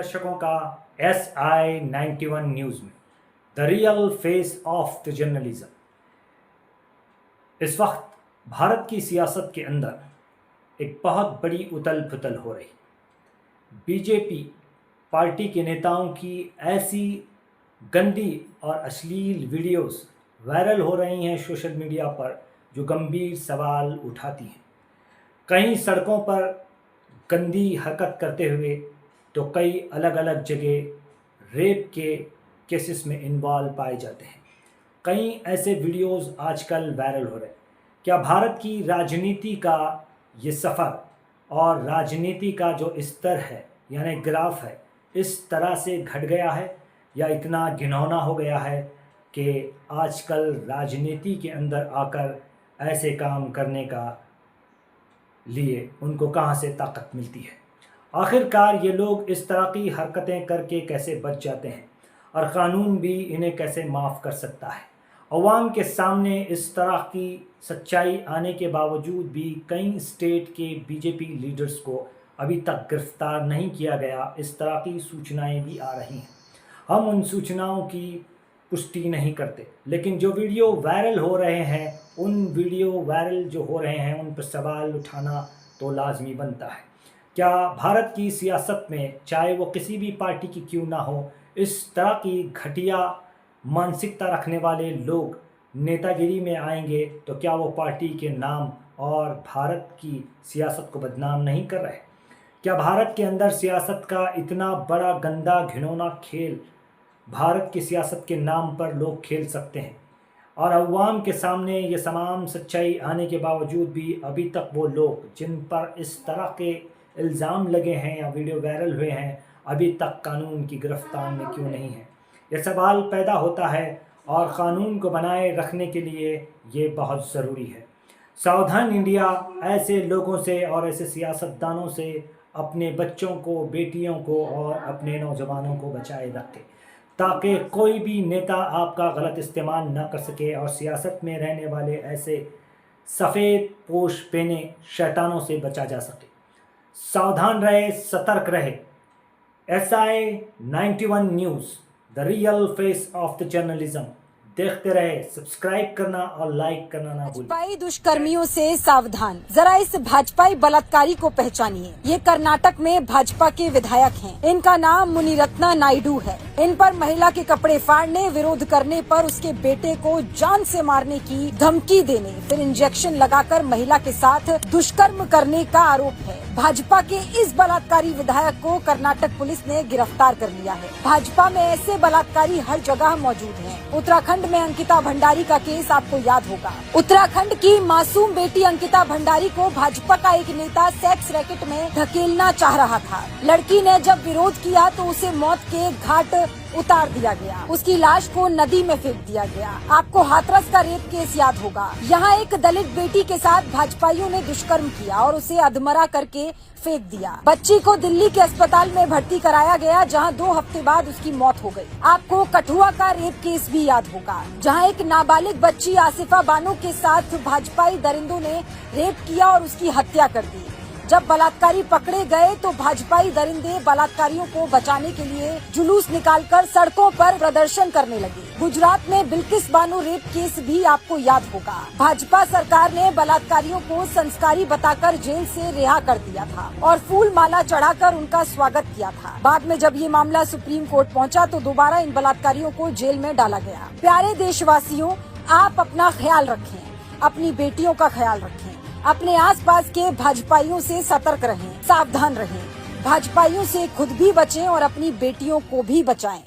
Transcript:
दर्शकों का SI91 news में the real face of the journalism. इस वक्त भारत की सियासत के अंदर एक बहुत बड़ी उथल पुथल हो रही। बीजेपी पार्टी के नेताओं की ऐसी गंदी और अश्लील वीडियोस वायरल हो रही हैं सोशल मीडिया पर, जो गंभीर सवाल उठाती हैं। कई सड़कों पर गंदी हरकत करते हुए तो कई अलग अलग जगह रेप के केसेस में इन्वॉल्व पाए जाते हैं। कई ऐसे वीडियोस आजकल वायरल हो रहे हैं। क्या भारत की राजनीति का ये सफ़र और राजनीति का जो स्तर है यानी ग्राफ है, इस तरह से घट गया है या इतना घिनौना हो गया है कि आजकल राजनीति के अंदर आकर ऐसे काम करने का लिए उनको कहाँ से ताकत मिलती है? आखिरकार ये लोग इस तरह की हरकतें करके कैसे बच जाते हैं और क़ानून भी इन्हें कैसे माफ़ कर सकता है? अवाम के सामने इस तरह की सच्चाई आने के बावजूद भी कई स्टेट के बीजेपी लीडर्स को अभी तक गिरफ्तार नहीं किया गया, इस तरह की सूचनाएं भी आ रही हैं। हम उन सूचनाओं की पुष्टि नहीं करते, लेकिन जो वीडियो वायरल हो रहे हैं, उन वीडियो वायरल जो हो रहे हैं उन पर सवाल उठाना तो लाजमी बनता है। क्या भारत की सियासत में, चाहे वो किसी भी पार्टी की क्यों ना हो, इस तरह की घटिया मानसिकता रखने वाले लोग नेतागिरी में आएंगे तो क्या वो पार्टी के नाम और भारत की सियासत को बदनाम नहीं कर रहे? क्या भारत के अंदर सियासत का इतना बड़ा गंदा घिनौना खेल भारत की सियासत के नाम पर लोग खेल सकते हैं? और अवाम के सामने ये तमाम सच्चाई आने के बावजूद भी अभी तक वो लोग जिन पर इस तरह के इल्ज़ाम लगे हैं या वीडियो वायरल हुए हैं, अभी तक कानून की गिरफ्तार में क्यों नहीं है? ये सवाल पैदा होता है और क़ानून को बनाए रखने के लिए ये बहुत ज़रूरी है। सावधान इंडिया ऐसे लोगों से और ऐसे सियासतदानों से अपने बच्चों को, बेटियों को और अपने नौजवानों को बचाए रखे, ताकि कोई भी नेता आपका गलत इस्तेमाल न कर सके और सियासत में रहने वाले ऐसे सफ़ेद पोश पहने शैतानों से बचा जा सके। सावधान रहे, सतर्क रहे। SI91 news, the real face of the journalism. देखते रहे, सब्सक्राइब करना और लाइक करना ना भूलिए। भाजपाई दुष्कर्मियों से सावधान, जरा इस भाजपाई बलात्कारी को पहचानिए। ये कर्नाटक में भाजपा के विधायक हैं। इनका नाम मुनिरत्ना नायडू है। इन पर महिला के कपड़े फाड़ने, विरोध करने पर उसके बेटे को जान से मारने की धमकी देने, फिर इंजेक्शन लगाकर महिला के साथ दुष्कर्म करने का आरोप है। भाजपा के इस बलात्कारी विधायक को कर्नाटक पुलिस ने गिरफ्तार कर लिया है। भाजपा में ऐसे बलात्कारी हर जगह मौजूद हैं। उत्तराखंड में अंकिता भंडारी का केस आपको याद होगा। उत्तराखंड की मासूम बेटी अंकिता भंडारी को भाजपा का एक नेता सेक्स रैकेट में धकेलना चाह रहा था। लड़की ने जब विरोध किया तो उसे मौत के घाट उतार दिया गया। उसकी लाश को नदी में फेंक दिया गया। आपको हाथरस का रेप केस याद होगा। यहाँ एक दलित बेटी के साथ भाजपाइयों ने दुष्कर्म किया और उसे अधमरा करके फेंक दिया। बच्ची को दिल्ली के अस्पताल में भर्ती कराया गया, जहां 2 हफ्ते बाद उसकी मौत हो गई। आपको कठुआ का रेप केस भी याद होगा, जहां एक नाबालिग बच्ची आसिफा बानो के साथ भाजपाई दरिंदों ने रेप किया और उसकी हत्या कर दी। जब बलात्कारी पकड़े गए तो भाजपाई दरिंदे बलात्कारियों को बचाने के लिए जुलूस निकालकर सड़कों पर प्रदर्शन करने लगे। गुजरात में बिल्किस बानो रेप केस भी आपको याद होगा। भाजपा सरकार ने बलात्कारियों को संस्कारी बताकर जेल से रिहा कर दिया था और फूल माला चढ़ाकर उनका स्वागत किया था। बाद में जब ये मामला सुप्रीम कोर्ट पहुंचा तो दोबारा इन बलात्कारियों को जेल में डाला गया। प्यारे देशवासियों, आप अपना ख्याल रखें, अपनी बेटियों का ख्याल रखें, अपने आसपास के भाजपाइयों से सतर्क रहें, सावधान रहें। भाजपाइयों से खुद भी बचें और अपनी बेटियों को भी बचाएं।